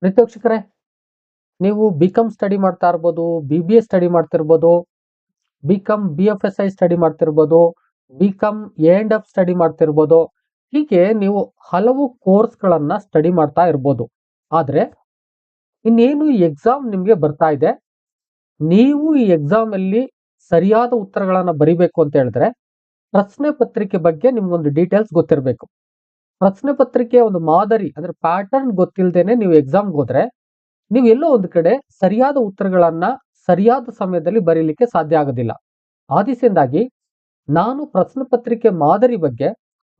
ವೀಕ್ಷಕರೇ, ನೀವು BCom study ಮಾಡ್ತಾ ಇರ್ಬೋದು, BBA ಸ್ಟಡಿ ಮಾಡ್ತಿರ್ಬೋದು, ಬಿಕಾಮ್ BFSI ಸ್ಟಡಿ ಮಾಡ್ತಿರ್ಬೋದು, ಬಿಕಾಮ್ A&F ಸ್ಟಡಿ ಮಾಡ್ತಿರ್ಬೋದು. ಹೀಗೆ ನೀವು ಹಲವು ಕೋರ್ಸ್ಗಳನ್ನ ಸ್ಟಡಿ ಮಾಡ್ತಾ ಇರ್ಬೋದು. ಆದ್ರೆ ಇನ್ನೇನು ಈ ಎಕ್ಸಾಮ್ ನಿಮ್ಗೆ ಬರ್ತಾ ಇದೆ, ನೀವು ಈ ಎಕ್ಸಾಮ್ ಅಲ್ಲಿ ಸರಿಯಾದ ಉತ್ತರಗಳನ್ನ ಬರಿಬೇಕು ಅಂತ ಹೇಳಿದ್ರೆ ಪ್ರಶ್ನೆ ಪತ್ರಿಕೆ ಬಗ್ಗೆ ನಿಮ್ಗೊಂದು ಡೀಟೇಲ್ಸ್ ಗೊತ್ತಿರಬೇಕು. ಪ್ರಶ್ನೆ ಪತ್ರಿಕೆ ಒಂದು ಮಾದರಿ ಅಂದ್ರೆ ಪ್ಯಾಟರ್ನ್ ಗೊತ್ತಿಲ್ಲದೇನೆ ನೀವು ಎಕ್ಸಾಮ್ಗೆ ಹೋದ್ರೆ ನೀವು ಎಲ್ಲೋ ಒಂದು ಕಡೆ ಸರಿಯಾದ ಉತ್ತರಗಳನ್ನ ಸರಿಯಾದ ಸಮಯದಲ್ಲಿ ಬರೀಲಿಕ್ಕೆ ಸಾಧ್ಯ ಆಗೋದಿಲ್ಲ. ಆ ದಿಸೆಯಿಂದಾಗಿ ನಾನು ಪ್ರಶ್ನೆ ಪತ್ರಿಕೆ ಮಾದರಿ ಬಗ್ಗೆ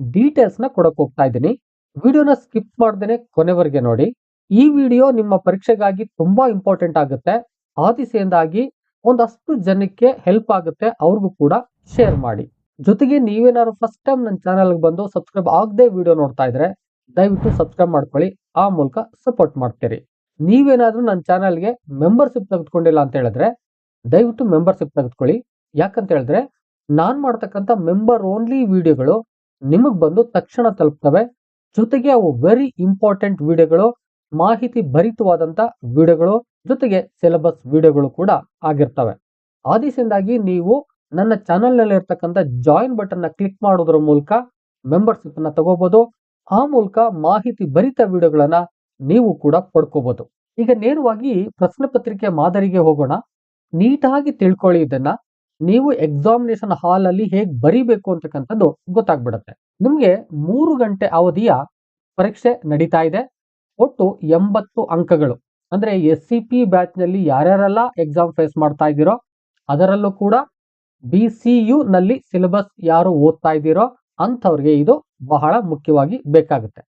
ಡೀಟೇಲ್ಸ್ ನ ಕೊಡಕ್ ಹೋಗ್ತಾ ಇದ್ದೀನಿ. ವಿಡಿಯೋನ ಸ್ಕಿಪ್ ಮಾಡ್ದೇನೆ ಕೊನೆವರೆಗೆ ನೋಡಿ. ಈ ವಿಡಿಯೋ ನಿಮ್ಮ ಪರೀಕ್ಷೆಗಾಗಿ ತುಂಬಾ ಇಂಪಾರ್ಟೆಂಟ್ ಆಗುತ್ತೆ. ಆ ದಿಸೆಯಿಂದಾಗಿ ಒಂದಷ್ಟು ಜನಕ್ಕೆ ಹೆಲ್ಪ್ ಆಗುತ್ತೆ, ಅವ್ರಿಗೂ ಕೂಡ ಶೇರ್ ಮಾಡಿ. ಜೊತೆಗೆ ನೀವೇನಾದ್ರು ಫಸ್ಟ್ ಟೈಮ್ ನನ್ನ ಚಾನಲ್ಗೆ ಬಂದು ಸಬ್ಸ್ಕ್ರೈಬ್ ಆಗದೆ ವಿಡಿಯೋ ನೋಡ್ತಾ ಇದ್ರೆ ದಯವಿಟ್ಟು ಸಬ್ಸ್ಕ್ರೈಬ್ ಮಾಡ್ಕೊಳ್ಳಿ, ಆ ಮೂಲಕ ಸಪೋರ್ಟ್ ಮಾಡ್ತೀರಿ. ನೀವೇನಾದ್ರೂ ನನ್ನ ಚಾನಲ್ಗೆ ಮೆಂಬರ್ಶಿಪ್ ತೆಗೆದುಕೊಂಡಿಲ್ಲ ಅಂತ ಹೇಳಿದ್ರೆ ದಯವಿಟ್ಟು ಮೆಂಬರ್ಶಿಪ್ ತೆಗೆದುಕೊಳ್ಳಿ. ಯಾಕಂತ ಹೇಳಿದ್ರೆ ನಾನ್ ಮಾಡ್ತಕ್ಕಂಥ ಮೆಂಬರ್ ಓನ್ಲಿ ವಿಡಿಯೋಗಳು ನಿಮಗ್ ಬಂದು ತಕ್ಷಣ ತಲುಪ್ತವೆ. ಜೊತೆಗೆ ಅವು ವೆರಿ ಇಂಪಾರ್ಟೆಂಟ್ ವಿಡಿಯೋಗಳು, ಮಾಹಿತಿ ಭರಿತವಾದಂತ ವಿಡಿಯೋಗಳು, ಜೊತೆಗೆ ಸಿಲೆಬಸ್ ವಿಡಿಯೋಗಳು ಕೂಡ ಆಗಿರ್ತವೆ. ಆ ದಿಸೆಯಿಂದಾಗಿ ನೀವು ನನ್ನ ಚಾನೆಲ್ ನಲ್ಲಿ ಇರ್ತಕ್ಕಂಥ ಜಾಯಿನ್ ಬಟನ್ ನ ಕ್ಲಿಕ್ ಮಾಡೋದ್ರ ಮೂಲಕ ಮೆಂಬರ್ಶಿಪ್ ಅನ್ನ ತಗೋಬಹುದು. ಆ ಮೂಲಕ ಮಾಹಿತಿ ಭರಿತ ವಿಡಿಯೋಗಳನ್ನ ನೀವು ಕೂಡ ಪಡ್ಕೋಬಹುದು. ಈಗ ನೇರವಾಗಿ ಪ್ರಶ್ನೆ ಪತ್ರಿಕೆ ಮಾದರಿಗೆ ಹೋಗೋಣ. ನೀಟಾಗಿ ತಿಳ್ಕೊಳ್ಳಿ. ಇದನ್ನ ನೀವು ಎಕ್ಸಾಮಿನೇಷನ್ ಹಾಲ್ ಅಲ್ಲಿ ಹೇಗ್ ಬರಿಬೇಕು ಅಂತಕ್ಕಂಥದ್ದು ಗೊತ್ತಾಗ್ಬಿಡುತ್ತೆ. ನಿಮ್ಗೆ 3 ಗಂಟೆ ಅವಧಿಯ ಪರೀಕ್ಷೆ ನಡೀತಾ ಇದೆ. ಒಟ್ಟು 80 ಅಂಕಗಳು. ಅಂದ್ರೆ SCP ಬ್ಯಾಚ್ ನಲ್ಲಿ ಯಾರ್ಯಾರೆಲ್ಲ ಎಕ್ಸಾಮ್ ಫೇಸ್ ಮಾಡ್ತಾ ಇದ್ದೀರೋ, ಅದರಲ್ಲೂ ಕೂಡ BCU ನಲ್ಲಿ ಸಿಲೆಬಸ್ ಯಾರು ಓದ್ತಾ ಇದ್ದೀರೋ ಅಂಥವ್ರಿಗೆ ಇದು ಬಹಳ ಮುಖ್ಯವಾಗಿ ಬೇಕಾಗುತ್ತೆ.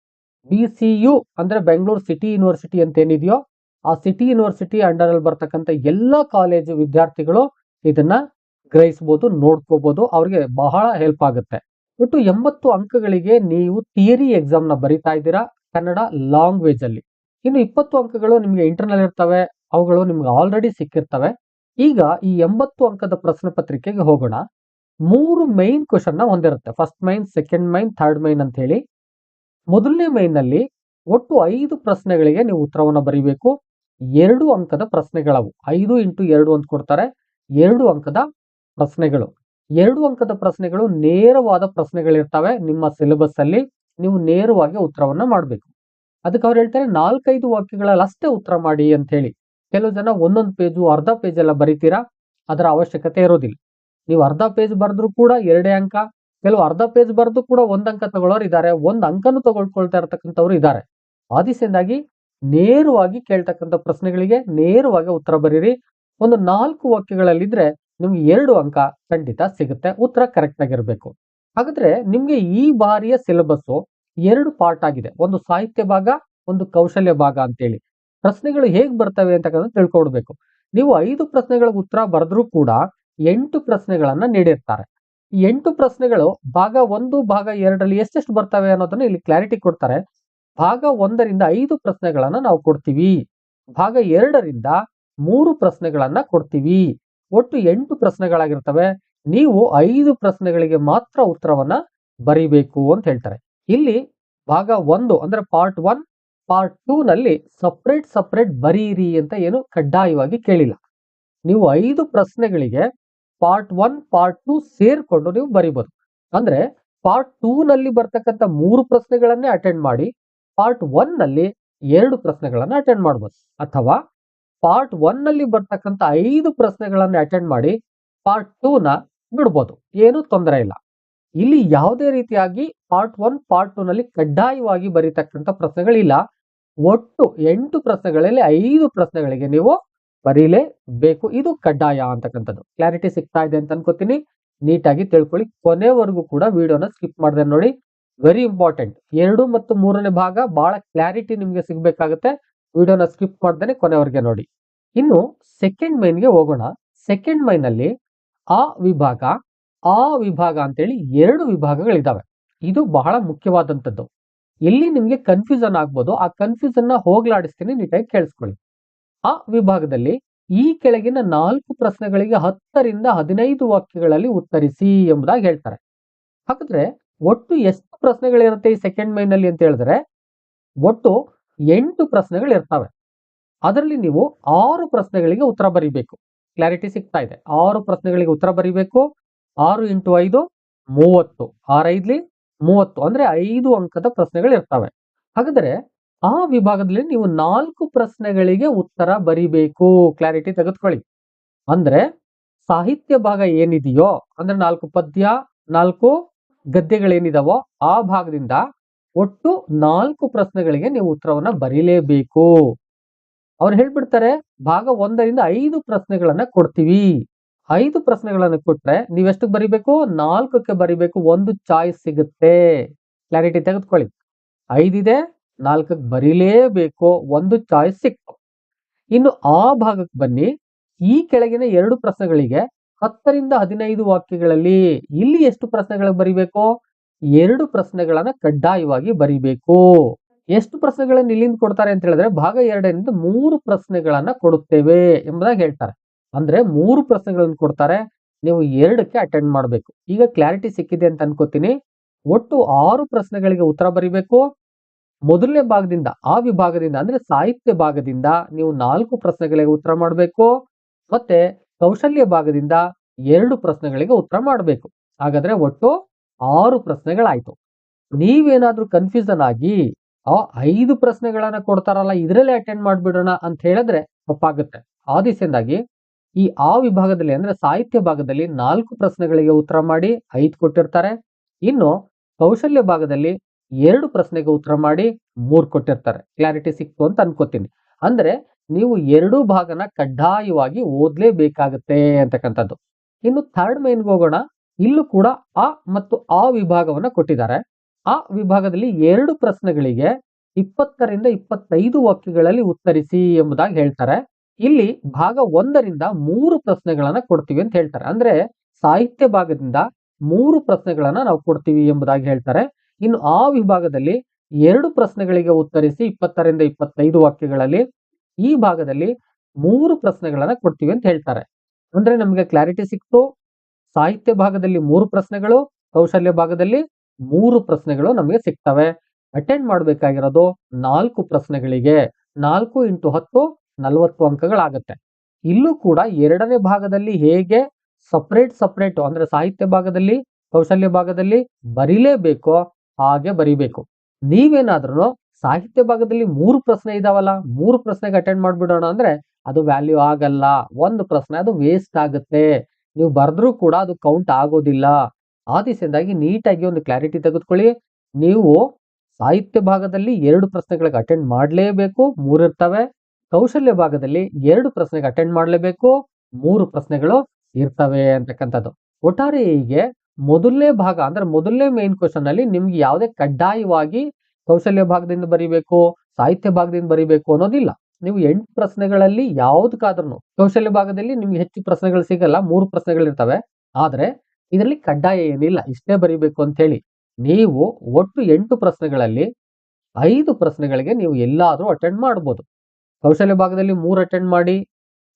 BCU ಅಂದ್ರೆ ಬೆಂಗಳೂರು ಸಿಟಿ ಯೂನಿವರ್ಸಿಟಿ ಅಂತ ಏನಿದೆಯೋ ಆ ಸಿಟಿ ಯೂನಿವರ್ಸಿಟಿ ಅಂಡರ್ ಅಲ್ಲಿ ಬರ್ತಕ್ಕಂಥ ಎಲ್ಲಾ ಕಾಲೇಜು ವಿದ್ಯಾರ್ಥಿಗಳು ಇದನ್ನ ಗ್ರಹಿಸಬಹುದು, ನೋಡ್ಕೋಬಹುದು. ಅವ್ರಿಗೆ ಬಹಳ ಹೆಲ್ಪ್ ಆಗುತ್ತೆ. ಒಟ್ಟು 80 ಅಂಕಗಳಿಗೆ ನೀವು ಥಿಯರಿ ಎಕ್ಸಾಮ್ ನ ಬರೀತಾ ಇದ್ದೀರಾ ಕನ್ನಡ ಲ್ಯಾಂಗ್ವೇಜ್ ಅಲ್ಲಿ. ಇನ್ನು 20 ಅಂಕಗಳು ನಿಮ್ಗೆ ಇಂಟರ್ನಲ್ ಇರ್ತವೆ, ಅವುಗಳು ನಿಮ್ಗೆ ಆಲ್ರೆಡಿ ಸಿಕ್ಕಿರ್ತವೆ. ಈಗ ಈ 80 ಅಂಕದ ಪ್ರಶ್ನೆ ಪತ್ರಿಕೆಗೆ ಹೋಗೋಣ. 3 ಮೈನ್ ಕ್ವಶನ್ ನ ಹೊಂದಿರುತ್ತೆ. First main, second main, third main ಅಂತ ಹೇಳಿ. ಮೊದಲನೇ ಮೈನ್ ನಲ್ಲಿ ಒಟ್ಟು 5 ಪ್ರಶ್ನೆಗಳಿಗೆ ನೀವು ಉತ್ತರವನ್ನು ಬರೀಬೇಕು. 2 ಅಂಕದ ಪ್ರಶ್ನೆಗಳವು. 5 ಇಂಟು 2 ಅಂತ ಕೊಡ್ತಾರೆ. 2 ಅಂಕದ ಪ್ರಶ್ನೆಗಳು. 2 ಅಂಕದ ಪ್ರಶ್ನೆಗಳು ನೇರವಾದ ಪ್ರಶ್ನೆಗಳಿರ್ತವೆ. ನಿಮ್ಮ ಸಿಲೆಬಸ್ ಅಲ್ಲಿ ನೀವು ನೇರವಾಗಿ ಉತ್ತರವನ್ನ ಮಾಡಬೇಕು. ಅದಕ್ಕೆ ಅವ್ರು ಹೇಳ್ತಾರೆ 4-5 ವಾಕ್ಯಗಳಲ್ಲಿ ಅಷ್ಟೇ ಉತ್ತರ ಮಾಡಿ ಅಂತ ಹೇಳಿ. ಕೆಲವು ಜನ ಒಂದೊಂದು ಪೇಜು, ಅರ್ಧ ಪೇಜ್ ಎಲ್ಲ ಬರೀತೀರಾ, ಅದರ ಅವಶ್ಯಕತೆ ಇರೋದಿಲ್ಲ. ನೀವು ಅರ್ಧ ಪೇಜ್ ಬರೆದ್ರು ಕೂಡ 2 ಅಂಕ, ಕೆಲವು ಅರ್ಧ ಪೇಜ್ ಬರೆದು ಕೂಡ 1 ಅಂಕ ತಗೊಳ್ಳೋರು ಇದ್ದಾರೆ, 1 ಅಂಕನು ತಗೊಳ್ಕೊಳ್ತಾ ಇರತಕ್ಕಂಥವ್ರು ಇದ್ದಾರೆ. ಆ ದಿಸೆಯಿಂದಾಗಿ ನೇರವಾಗಿ ಕೇಳ್ತಕ್ಕಂಥ ಪ್ರಶ್ನೆಗಳಿಗೆ ನೇರವಾಗಿ ಉತ್ತರ ಬರೀರಿ. ಒಂದು 4 ವಾಕ್ಯಗಳಲ್ಲಿದ್ರೆ ನಿಮ್ಗೆ 2 ಅಂಕ ಖಂಡಿತ ಸಿಗುತ್ತೆ. ಉತ್ತರ ಕರೆಕ್ಟ್ ಆಗಿರ್ಬೇಕು. ಹಾಗಾದ್ರೆ ನಿಮ್ಗೆ ಈ ಬಾರಿಯ ಸಿಲೆಬಸ್ 2 ಪಾರ್ಟ್ ಆಗಿದೆ. ಒಂದು ಸಾಹಿತ್ಯ ಭಾಗ, ಒಂದು ಕೌಶಲ್ಯ ಭಾಗ ಅಂತೇಳಿ. ಪ್ರಶ್ನೆಗಳು ಹೇಗ್ ಬರ್ತವೆ ಅಂತಕ್ಕಂಥ ತಿಳ್ಕೊಡ್ಬೇಕು. ನೀವು 5 ಪ್ರಶ್ನೆಗಳಿಗೆ ಉತ್ತರ ಬರೆದ್ರೂ ಕೂಡ 8 ಪ್ರಶ್ನೆಗಳನ್ನ ನೀಡಿರ್ತಾರೆ. ಈ 8 ಪ್ರಶ್ನೆಗಳು ಭಾಗ 1, ಭಾಗ 2ರಲ್ಲಿ ಎಷ್ಟೆಷ್ಟು ಬರ್ತವೆ ಅನ್ನೋದನ್ನ ಇಲ್ಲಿ ಕ್ಲಾರಿಟಿ ಕೊಡ್ತಾರೆ. ಭಾಗ 1ರಿಂದ 5 ಪ್ರಶ್ನೆಗಳನ್ನ ನಾವು ಕೊಡ್ತೀವಿ, ಭಾಗ 2ರಿಂದ 3 ಪ್ರಶ್ನೆಗಳನ್ನ ಕೊಡ್ತೀವಿ. ಒಟ್ಟು 8 ಪ್ರಶ್ನೆಗಳಾಗಿರ್ತವೆ. ನೀವು 5 ಪ್ರಶ್ನೆಗಳಿಗೆ ಮಾತ್ರ ಉತ್ತರವನ್ನ ಬರೀಬೇಕು ಅಂತ ಹೇಳ್ತಾರೆ. ಇಲ್ಲಿ ಭಾಗ 1 ಅಂದ್ರೆ ಪಾರ್ಟ್ 1, ಪಾರ್ಟ್ 2 ನಲ್ಲಿ ಸಪರೇಟ್ ಬರೀರಿ ಅಂತ ಏನು ಕಡ್ಡಾಯವಾಗಿ ಕೇಳಿಲ್ಲ. ನೀವು 5 ಪ್ರಶ್ನೆಗಳಿಗೆ ಪಾರ್ಟ್ 1, ಪಾರ್ಟ್ 2 ಸೇರ್ಕೊಂಡು ನೀವು ಬರೀಬಹುದು. ಅಂದ್ರೆ ಪಾರ್ಟ್ 2 ನಲ್ಲಿ ಬರ್ತಕ್ಕಂಥ 3 ಪ್ರಶ್ನೆಗಳನ್ನೇ ಅಟೆಂಡ್ ಮಾಡಿ ಪಾರ್ಟ್ 1 ನಲ್ಲಿ 2 ಪ್ರಶ್ನೆಗಳನ್ನ ಅಟೆಂಡ್ ಮಾಡಬಹುದು. ಅಥವಾ ಪಾರ್ಟ್ 1 ನಲ್ಲಿ ಬರ್ತಕ್ಕಂಥ 5 ಪ್ರಶ್ನೆಗಳನ್ನ ಅಟೆಂಡ್ ಮಾಡಿ ಪಾರ್ಟ್ 2 ನ ಬಿಡ್ಬೋದು, ಏನು ತೊಂದರೆ ಇಲ್ಲ. ಇಲ್ಲಿ ಯಾವುದೇ ರೀತಿಯಾಗಿ ಪಾರ್ಟ್ 1, ಪಾರ್ಟ್ 2 ನಲ್ಲಿ ಕಡ್ಡಾಯವಾಗಿ ಬರೀತಕ್ಕಂಥ ಪ್ರಶ್ನೆಗಳಿಲ್ಲ. ಒಟ್ಟು 8 ಪ್ರಶ್ನೆಗಳಲ್ಲಿ 5 ಪ್ರಶ್ನೆಗಳಿಗೆ ನೀವು ಬರೀಲೇಬೇಕು. ಇದು ಕಡ್ಡಾಯ ಅಂತಕ್ಕಂಥದ್ದು. ಕ್ಲಾರಿಟಿ ಸಿಗ್ತಾ ಇದೆ ಅಂತ ಅನ್ಕೋತೀನಿ. ನೀಟಾಗಿ ತಿಳ್ಕೊಳ್ಳಿ. ಕೊನೆವರೆಗೂ ಕೂಡ ವಿಡಿಯೋನ ಸ್ಕಿಪ್ ಮಾಡದೆ ನೋಡಿ. Very important. 2 ಮತ್ತು 3ನೇ ಭಾಗ ಬಹಳ ಕ್ಲಾರಿಟಿ ನಿಮ್ಗೆ ಸಿಗ್ಬೇಕಾಗುತ್ತೆ. ವಿಡಿಯೋನ ಸ್ಕಿಪ್ ಮಾಡ್ದೇನೆ ಕೊನೆವರೆಗೆ ನೋಡಿ. ಇನ್ನು ಸೆಕೆಂಡ್ ಮೈನ್ಗೆ ಹೋಗೋಣ. ಸೆಕೆಂಡ್ ಮೈನ್ ಅಲ್ಲಿ ಆ ವಿಭಾಗ ಅಂತೇಳಿ 2 ವಿಭಾಗಗಳಿದಾವೆ. ಇದು ಬಹಳ ಮುಖ್ಯವಾದಂಥದ್ದು. ಎಲ್ಲಿ ನಿಮ್ಗೆ ಕನ್ಫ್ಯೂಷನ್ ಆಗ್ಬೋದು, ಆ ಕನ್ಫ್ಯೂಷನ್ ನ ಹೋಗ್ಲಾಡಿಸ್ತೀನಿ, ನೀಟಾಗಿ ಕೇಳಿಸ್ಕೊಳ್ಳಿ. ಆ ವಿಭಾಗದಲ್ಲಿ ಈ ಕೆಳಗಿನ 4 ಪ್ರಶ್ನೆಗಳಿಗೆ 10ರಿಂದ 15 ವಾಕ್ಯಗಳಲ್ಲಿ ಉತ್ತರಿಸಿ ಎಂಬುದಾಗಿ ಹೇಳ್ತಾರೆ. ಹಾಗಾದ್ರೆ ಒಟ್ಟು ಎಷ್ಟು ಪ್ರಶ್ನೆಗಳಿರುತ್ತೆ ಈ ಸೆಕೆಂಡ್ ಮೈನ್ ಅಲ್ಲಿ ಅಂತ ಹೇಳಿದ್ರೆ ಒಟ್ಟು 8 ಪ್ರಶ್ನೆಗಳು ಇರ್ತವೆ. ಅದರಲ್ಲಿ ನೀವು 6 ಪ್ರಶ್ನೆಗಳಿಗೆ ಉತ್ತರ ಬರೀಬೇಕು. ಕ್ಲಾರಿಟಿ ಸಿಗ್ತಾ ಇದೆ? 6 ಪ್ರಶ್ನೆಗಳಿಗೆ ಉತ್ತರ ಬರೀಬೇಕು. 6 ಇಂಟು 5 30. 6 5 30 ಅಂದ್ರೆ 5 ಅಂಕದ ಪ್ರಶ್ನೆಗಳು ಇರ್ತವೆ. ಹಾಗಾದ್ರೆ ಆ ವಿಭಾಗದಲ್ಲಿ ನೀವು 4 ಪ್ರಶ್ನೆಗಳಿಗೆ ಉತ್ತರ ಬರಿಬೇಕು. ಕ್ಲಾರಿಟಿ ತೆಗೆದುಕೊಳ್ಳಿ. ಅಂದ್ರೆ ಸಾಹಿತ್ಯ ಭಾಗ ಏನಿದೆಯೋ ಅಂದ್ರೆ 4 ಪದ್ಯ 4 ಗದ್ಯಗಳೇನಿದಾವೋ ಆ ಭಾಗದಿಂದ ಒಟ್ಟು 4 ಪ್ರಶ್ನೆಗಳಿಗೆ ನೀವು ಉತ್ತರವನ್ನ ಬರೀಲೇಬೇಕು. ಅವ್ರು ಹೇಳ್ಬಿಡ್ತಾರೆ ಭಾಗ 1ರಿಂದ 5 ಪ್ರಶ್ನೆಗಳನ್ನ ಕೊಡ್ತೀವಿ. 5 ಪ್ರಶ್ನೆಗಳನ್ನ ಕೊಟ್ರೆ ನೀವೆಷ್ಟು ಬರಿಬೇಕು? 4ಕ್ಕೆ ಬರಿಬೇಕು. ಒಂದು ಚಾಯ್ಸ್ ಸಿಗುತ್ತೆ. ಕ್ಲಾರಿಟಿ ತೆಗೆದುಕೊಳ್ಳಿ. 5 ಇದೆ, 4ಕ್ಕೆ ಬರೀಲೇಬೇಕು. ಒಂದು ಚಾಯ್ಸ್ ಸಿಕ್ತು. ಇನ್ನು ಆ ಭಾಗಕ್ಕೆ ಬನ್ನಿ. ಈ ಕೆಳಗಿನ 2 ಪ್ರಶ್ನೆಗಳಿಗೆ 10ರಿಂದ 15 ವಾಕ್ಯಗಳಲ್ಲಿ ಇಲ್ಲಿ ಎಷ್ಟು ಪ್ರಶ್ನೆಗಳಿಗೆ ಬರಿಬೇಕು? 2 ಪ್ರಶ್ನೆಗಳನ್ನ ಕಡ್ಡಾಯವಾಗಿ ಬರಿಬೇಕು. ಎಷ್ಟು ಪ್ರಶ್ನೆಗಳನ್ನ ಇಲ್ಲಿಂದ ಕೊಡ್ತಾರೆ ಅಂತ ಹೇಳಿದ್ರೆ ಭಾಗ 2ರಿಂದ 3 ಪ್ರಶ್ನೆಗಳನ್ನ ಕೊಡುತ್ತೇವೆ ಎಂಬುದಾಗಿ ಹೇಳ್ತಾರೆ. ಅಂದ್ರೆ 3 ಪ್ರಶ್ನೆಗಳನ್ನು ಕೊಡ್ತಾರೆ. ನೀವು 2ಕ್ಕೆ ಅಟೆಂಡ್ ಮಾಡಬೇಕು. ಈಗ ಕ್ಲಾರಿಟಿ ಸಿಕ್ಕಿದೆ ಅಂತ ಅನ್ಕೋತೀನಿ. ಒಟ್ಟು 6 ಪ್ರಶ್ನೆಗಳಿಗೆ ಉತ್ತರ ಬರಿಬೇಕು. ಮೊದಲನೇ ಭಾಗದಿಂದ ಆ ವಿಭಾಗದಿಂದ ಅಂದ್ರೆ ಸಾಹಿತ್ಯ ಭಾಗದಿಂದ ನೀವು 4 ಪ್ರಶ್ನೆಗಳಿಗೆ ಉತ್ತರ ಮಾಡಬೇಕು. ಮತ್ತೆ ಕೌಶಲ್ಯ ಭಾಗದಿಂದ 2 ಪ್ರಶ್ನೆಗಳಿಗೆ ಉತ್ತರ ಮಾಡಬೇಕು. ಹಾಗಾದ್ರೆ ಒಟ್ಟು 6 ಪ್ರಶ್ನೆಗಳಾಯ್ತು. ನೀವೇನಾದ್ರೂ ಕನ್ಫ್ಯೂಷನ್ ಆಗಿ 5 ಪ್ರಶ್ನೆಗಳನ್ನ ಕೊಡ್ತಾರಲ್ಲ ಇದರಲ್ಲೇ ಅಟೆಂಡ್ ಮಾಡ್ಬಿಡೋಣ ಅಂತ ಹೇಳಿದ್ರೆ ತಪ್ಪಾಗುತ್ತೆ. ಆ ದಿಸೆಯಿಂದಾಗಿ ಈ ಆ ವಿಭಾಗದಲ್ಲಿ ಅಂದ್ರೆ ಸಾಹಿತ್ಯ ಭಾಗದಲ್ಲಿ 4 ಪ್ರಶ್ನೆಗಳಿಗೆ ಉತ್ತರ ಮಾಡಿ 5 ಕೊಟ್ಟಿರ್ತಾರೆ. ಇನ್ನು ಕೌಶಲ್ಯ ಭಾಗದಲ್ಲಿ 2 ಪ್ರಶ್ನೆಗೆ ಉತ್ತರ ಮಾಡಿ 3 ಕೊಟ್ಟಿರ್ತಾರೆ. ಕ್ಲಾರಿಟಿ ಸಿಕ್ತು ಅಂತ ಅನ್ಕೋತೀನಿ. ಅಂದ್ರೆ ನೀವು 2 ಭಾಗನ ಕಡ್ಡಾಯವಾಗಿ ಓದ್ಲೇಬೇಕಾಗತ್ತೆ ಅಂತಕ್ಕಂಥದ್ದು. ಇನ್ನು ಥರ್ಡ್ ಮೈನ್ಗೆ ಹೋಗೋಣ. ಇಲ್ಲೂ ಕೂಡ ಅ ಮತ್ತು ಆ ವಿಭಾಗವನ್ನ ಕೊಟ್ಟಿದ್ದಾರೆ. ಆ ವಿಭಾಗದಲ್ಲಿ 2 ಪ್ರಶ್ನೆಗಳಿಗೆ 20ರಿಂದ 25 ವಾಕ್ಯಗಳಲ್ಲಿ ಉತ್ತರಿಸಿ ಎಂಬುದಾಗಿ ಹೇಳ್ತಾರೆ. ಇಲ್ಲಿ ಭಾಗ 1ರಿಂದ 3 ಪ್ರಶ್ನೆಗಳನ್ನ ಕೊಡ್ತೀವಿ ಅಂತ ಹೇಳ್ತಾರೆ. ಅಂದ್ರೆ ಸಾಹಿತ್ಯ ಭಾಗದಿಂದ 3 ಪ್ರಶ್ನೆಗಳನ್ನ ನಾವು ಕೊಡ್ತೀವಿ ಎಂಬುದಾಗಿ ಹೇಳ್ತಾರೆ. ಇನ್ನು ಆ ವಿಭಾಗದಲ್ಲಿ 2 ಪ್ರಶ್ನೆಗಳಿಗೆ ಉತ್ತರಿಸಿ 20ರಿಂದ 25 ವಾಕ್ಯಗಳಲ್ಲಿ ಈ ಭಾಗದಲ್ಲಿ 3 ಪ್ರಶ್ನೆಗಳನ್ನ ಕೊಡ್ತೀವಿ ಅಂತ ಹೇಳ್ತಾರೆ. ಅಂದ್ರೆ ನಮಗೆ ಕ್ಲಾರಿಟಿ ಸಿಕ್ತು. ಸಾಹಿತ್ಯ ಭಾಗದಲ್ಲಿ 3 ಪ್ರಶ್ನೆಗಳು, ಕೌಶಲ್ಯ ಭಾಗದಲ್ಲಿ 3 ಪ್ರಶ್ನೆಗಳು ನಮಗೆ ಸಿಗ್ತವೆ. ಅಟೆಂಡ್ ಮಾಡಬೇಕಾಗಿರೋದು 4 ಪ್ರಶ್ನೆಗಳಿಗೆ 4 ಇಂಟು 10 40 ಅಂಕಗಳಾಗತ್ತೆ. ಇಲ್ಲೂ ಕೂಡ 2ನೇ ಭಾಗದಲ್ಲಿ ಹೇಗೆ ಸಪರೇಟ್ ಅಂದ್ರೆ ಸಾಹಿತ್ಯ ಭಾಗದಲ್ಲಿ ಕೌಶಲ್ಯ ಭಾಗದಲ್ಲಿ ಬರೀಲೇಬೇಕೋ ಹಾಗೆ ಬರಿಬೇಕು. ನೀವೇನಾದ್ರೂ ಸಾಹಿತ್ಯ ಭಾಗದಲ್ಲಿ 3 ಪ್ರಶ್ನೆ ಇದಾವಲ್ಲ 3 ಪ್ರಶ್ನೆಗೆ ಅಟೆಂಡ್ ಮಾಡ್ಬಿಡೋಣ ಅಂದ್ರೆ ಅದು ವ್ಯಾಲ್ಯೂ ಆಗಲ್ಲ. ಒಂದು ಪ್ರಶ್ನೆ ಅದು ವೇಸ್ಟ್ ಆಗುತ್ತೆ. ನೀವು ಬರೆದ್ರೂ ಕೂಡ ಅದು ಕೌಂಟ್ ಆಗೋದಿಲ್ಲ. ಆ ದಿಸೆಯಿಂದಾಗಿ ನೀಟಾಗಿ ಒಂದು ಕ್ಲಾರಿಟಿ ತೆಗೆದುಕೊಳ್ಳಿ. ನೀವು ಸಾಹಿತ್ಯ ಭಾಗದಲ್ಲಿ 2 ಪ್ರಶ್ನೆಗಳಿಗೆ ಅಟೆಂಡ್ ಮಾಡಲೇಬೇಕು. 3 ಇರ್ತವೆ. ಕೌಶಲ್ಯ ಭಾಗದಲ್ಲಿ 2 ಪ್ರಶ್ನೆಗೆ ಅಟೆಂಡ್ ಮಾಡಲೇಬೇಕು. 3 ಪ್ರಶ್ನೆಗಳು ಇರ್ತವೆ ಅಂತಕ್ಕಂಥದ್ದು. ಒಟ್ಟಾರೆ ಹೀಗೆ ಮೊದಲನೇ ಭಾಗ ಅಂದ್ರೆ ಮೊದಲನೇ ಮೇನ್ ಕ್ವಶನ್ ಅಲ್ಲಿ ನಿಮ್ಗೆ ಯಾವುದೇ ಕಡ್ಡಾಯವಾಗಿ ಕೌಶಲ್ಯ ಭಾಗದಿಂದ ಬರಿಬೇಕು, ಸಾಹಿತ್ಯ ಭಾಗದಿಂದ ಬರಿಬೇಕು ಅನ್ನೋದಿಲ್ಲ. ನೀವು 8 ಪ್ರಶ್ನೆಗಳಲ್ಲಿ ಯಾವ್ದಕ್ಕಾದ್ರೂ ಕೌಶಲ್ಯ ಭಾಗದಲ್ಲಿ ನಿಮ್ಗೆ ಹೆಚ್ಚು ಪ್ರಶ್ನೆಗಳು ಸಿಗಲ್ಲ. 3 ಪ್ರಶ್ನೆಗಳು ಇರ್ತವೆ. ಆದ್ರೆ ಇದರಲ್ಲಿ ಕಡ್ಡಾಯ ಏನಿಲ್ಲ ಇಷ್ಟೇ ಬರಿಬೇಕು ಅಂತ ಹೇಳಿ. ನೀವು ಒಟ್ಟು 8 ಪ್ರಶ್ನೆಗಳಲ್ಲಿ 5 ಪ್ರಶ್ನೆಗಳಿಗೆ ನೀವು ಎಲ್ಲಾದ್ರೂ ಅಟೆಂಡ್ ಮಾಡಬಹುದು. ಕೌಶಲ್ಯ ಭಾಗದಲ್ಲಿ 3 ಅಟೆಂಡ್ ಮಾಡಿ,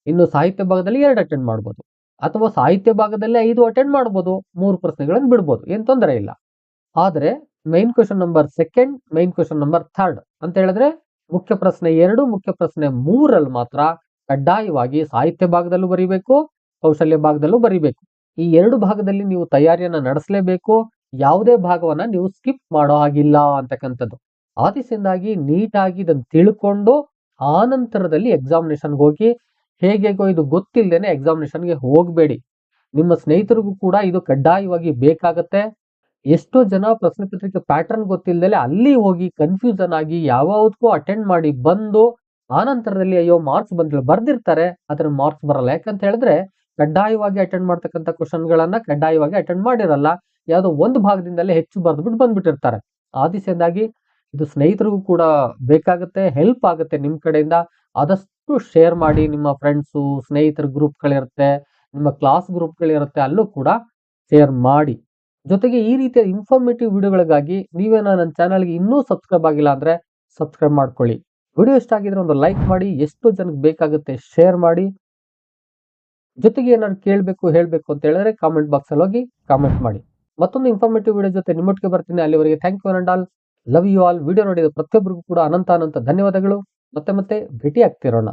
ಇನ್ನು ಸಾಹಿತ್ಯ ಭಾಗದಲ್ಲಿ 2 ಅಟೆಂಡ್ ಮಾಡಬಹುದು. ಅಥವಾ ಸಾಹಿತ್ಯ ಭಾಗದಲ್ಲಿ 5 ಅಟೆಂಡ್ ಮಾಡಬಹುದು. 3 ಪ್ರಶ್ನೆಗಳನ್ನು ಬಿಡಬಹುದು. ಏನ್ ತೊಂದರೆ ಇಲ್ಲ. ಆದ್ರೆ main question number 2, main question number 3 ಅಂತ ಹೇಳಿದ್ರೆ ಮುಖ್ಯ ಪ್ರಶ್ನೆ 2, ಮುಖ್ಯ ಪ್ರಶ್ನೆ 3ರಲ್ಲಿ ಮಾತ್ರ ಕಡ್ಡಾಯವಾಗಿ ಸಾಹಿತ್ಯ ಭಾಗದಲ್ಲೂ ಬರಿಬೇಕು, ಕೌಶಲ್ಯ ಭಾಗದಲ್ಲೂ ಬರಿಬೇಕು. ಈ 2 ಭಾಗದಲ್ಲಿ ನೀವು ತಯಾರಿಯನ್ನ ನಡೆಸಲೇಬೇಕು. ಯಾವುದೇ ಭಾಗವನ್ನ ನೀವು ಸ್ಕಿಪ್ ಮಾಡೋ ಹಾಗಿಲ್ಲ ಅಂತಕ್ಕಂಥದ್ದು. ಆ ದಿಸೆಯಿಂದಾಗಿ ನೀಟಾಗಿ ಇದನ್ನು ತಿಳ್ಕೊಂಡು ಆ ನಂತರದಲ್ಲಿ ಎಕ್ಸಾಮಿನೇಷನ್ಗೆ ಹೋಗಿ. ಹೇಗೆಗೋ ಇದು ಗೊತ್ತಿಲ್ಲದೇನೆ ಎಕ್ಸಾಮಿನೇಷನ್ಗೆ ಹೋಗಬೇಡಿ. ನಿಮ್ಮ ಸ್ನೇಹಿತರಿಗೂ ಕೂಡ ಇದು ಕಡ್ಡಾಯವಾಗಿ ಬೇಕಾಗತ್ತೆ. ಎಷ್ಟೋ ಜನ ಪ್ರಶ್ನೆ ಪತ್ರಿಕೆ ಪ್ಯಾಟರ್ನ್ ಗೊತ್ತಿಲ್ಲದೆ ಅಲ್ಲಿ ಹೋಗಿ ಕನ್ಫ್ಯೂಷನ್ ಆಗಿ ಯಾವ್ದಕ್ಕೂ ಅಟೆಂಡ್ ಮಾಡಿ ಬಂದು ಆ ನಂತರದಲ್ಲಿ ಅಯ್ಯೋ ಮಾರ್ಕ್ಸ್ ಬಂದಿಲ್ಲ ಬರ್ದಿರ್ತಾರೆ. ಅದ್ರ ಮಾರ್ಕ್ಸ್ ಬರಲ್ಲ. ಯಾಕಂತ ಹೇಳಿದ್ರೆ ಕಡ್ಡಾಯವಾಗಿ ಅಟೆಂಡ್ ಮಾಡ್ತಕ್ಕಂಥ ಕ್ವಶನ್ಗಳನ್ನ ಕಡ್ಡಾಯವಾಗಿ ಅಟೆಂಡ್ ಮಾಡಿರಲ್ಲ. ಯಾವುದೋ ಒಂದು ಭಾಗದಿಂದಲೇ ಹೆಚ್ಚು ಬರ್ದ್ಬಿಟ್ಟು ಬಂದ್ಬಿಟ್ಟಿರ್ತಾರೆ. ಆ ದಿಸೆಯಿಂದಾಗಿ ಇದು ಸ್ನೇಹಿತರಿಗೂ ಕೂಡ ಬೇಕಾಗುತ್ತೆ, ಹೆಲ್ಪ್ ಆಗುತ್ತೆ. ನಿಮ್ ಕಡೆಯಿಂದ ಆದಷ್ಟು ಶೇರ್ ಮಾಡಿ. ನಿಮ್ಮ ಫ್ರೆಂಡ್ಸು ಸ್ನೇಹಿತರ ಗ್ರೂಪ್ಗಳಿರುತ್ತೆ, ನಿಮ್ಮ ಕ್ಲಾಸ್ ಗ್ರೂಪ್ಗಳಿರುತ್ತೆ, ಅಲ್ಲೂ ಕೂಡ ಶೇರ್ ಮಾಡಿ. ಜೊತೆಗೆ ಈ ರೀತಿಯ ಇನ್ಫಾರ್ಮೇಟಿವ್ ವಿಡಿಯೋಗಳಿಗಾಗಿ ನೀವೇನ ನನ್ನ ಚಾನಲ್ಗೆ ಇನ್ನೂ ಸಬ್ಸ್ಕ್ರೈಬ್ ಆಗಿಲ್ಲ ಅಂದ್ರೆ ಸಬ್ಸ್ಕ್ರೈಬ್ ಮಾಡ್ಕೊಳ್ಳಿ. ವಿಡಿಯೋ ಇಷ್ಟ ಆಗಿದ್ರೆ ಒಂದು ಲೈಕ್ ಮಾಡಿ. ಎಷ್ಟು ಜನಕ್ಕೆ ಬೇಕಾಗುತ್ತೆ ಶೇರ್ ಮಾಡಿ. ಜೊತೆಗೆ ಏನಾದ್ರು ಕೇಳಬೇಕು ಹೇಳಬೇಕು ಅಂತ ಹೇಳಿದ್ರೆ ಕಾಮೆಂಟ್ ಬಾಕ್ಸ್ ಅಲ್ಲಿ ಹೋಗಿ ಕಾಮೆಂಟ್ ಮಾಡಿ. ಮತ್ತೊಂದು ಇನ್ಫಾರ್ಮೇಟಿವ್ ವಿಡಿಯೋ ಜೊತೆ ನಿಮ್ಮೊಟ್ಟಿಗೆ ಬರ್ತೀನಿ. ಅಲ್ಲಿವರೆಗೆ thank you and all. Love you all. Video ನೋಡಿದ ಪ್ರತಿಯೊಬ್ಬರಿಗೂ ಕೂಡ ಅನಂತ ಧನ್ಯವಾದಗಳು. ಮತ್ತೆ ಮತ್ತೆ ಭೇಟಿ ಆಗ್ತಿರೋಣ.